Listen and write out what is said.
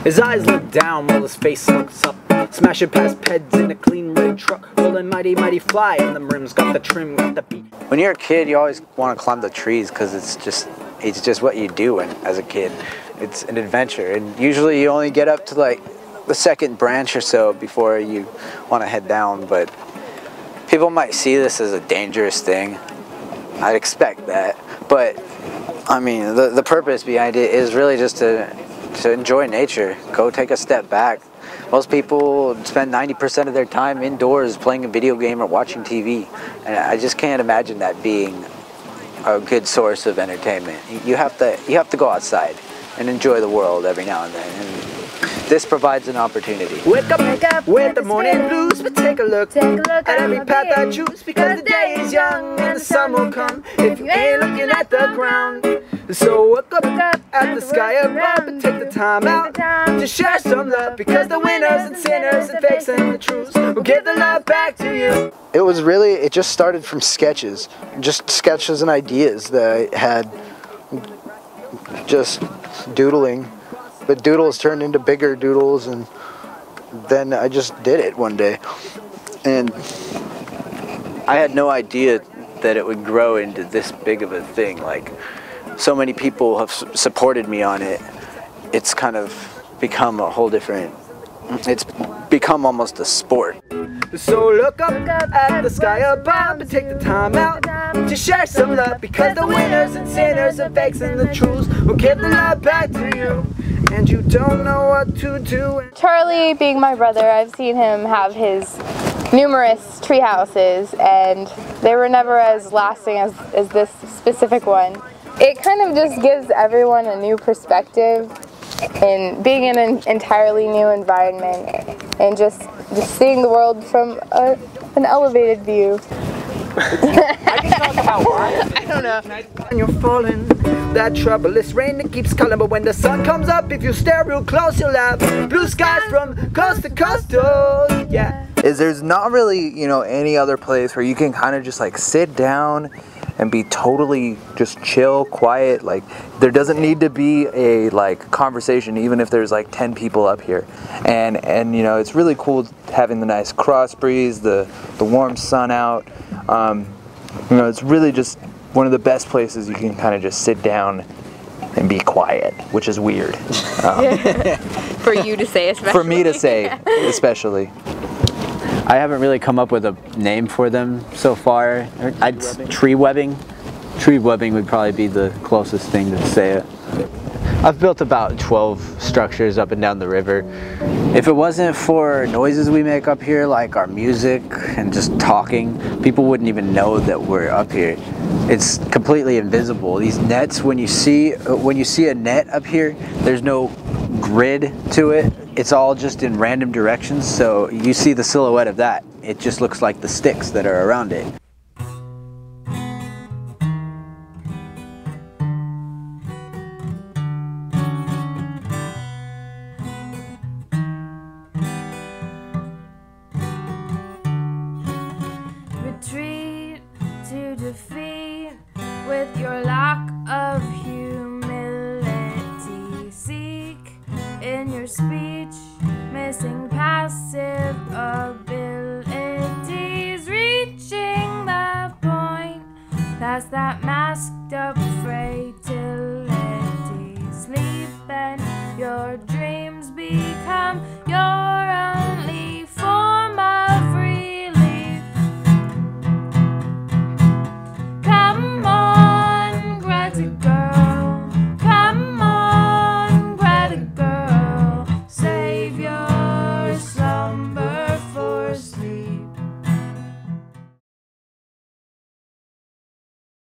His eyes look down while his face looks up. Smashing past peds in a clean red truck. Rolling mighty, mighty fly on the rims. Got the trim, got the beat. When you're a kid, you always want to climb the trees because it's just what you do as a kid. It's an adventure, and usually you only get up to like the second branch or so before you want to head down. But people might see this as a dangerous thing. I'd expect that, but I mean, the purpose behind it is really just to enjoy nature. Go take a step back. Most people spend 90% of their time indoors playing a video game or watching TV, and I just can't imagine that being a good source of entertainment. You have to go outside and enjoy the world every now and then, and this provides an opportunity. Wake up with the morning blues, but take a look at every path I choose, because the day is young and the sun will come if you ain't looking at the ground. So look up at the sky above and take the time out to share some love, because the winners and sinners and fakes and the truths will give the love back to you. It just started from sketches and ideas that I had, just doodling, but doodles turned into bigger doodles, and then I just did it one day. And I had no idea that it would grow into this big of a thing. Like, so many people have supported me on it. It's kind of become a whole different, it's become almost a sport. So look up at the sky above and take the time out to share some love, because the winners and sinners and fakes and the truths will give the love back to you, and you don't know what to do. Charlie, being my brother, I've seen him have his numerous tree houses, and they were never as lasting as this specific one. It kind of just gives everyone a new perspective in being in an entirely new environment, and just seeing the world from an elevated view. I don't know. And you're falling, that troublous rain that keeps calling, but when the sun comes up, if you stare real close, you'll have blue skies from coast to coast. Oh, yeah. There's not really, any other place where you can kind of just like sit down and be totally just chill, quiet. Like, there doesn't need to be a conversation, even if there's like 10 people up here. And it's really cool having the nice cross breeze, the warm sun out. It's really just one of the best places you can kind of just sit down and be quiet, which is weird. For you to say especially. For me to say especially. I haven't really come up with a name for them so far. Tree webbing. Tree webbing would probably be the closest thing to say it. I've built about 12 structures up and down the river. If it wasn't for noises we make up here, like our music and just talking, people wouldn't even know that we're up here. It's completely invisible. These nets, when you see a net up here, there's no grid to it. It's all just in random directions, so you see the silhouette of that. It just looks like the sticks that are around it. Retreat to defeat with your lack of humility. Seek in your speech, missing passive abilities, reaching the point past that masked up frailty. Sleep and your dreams become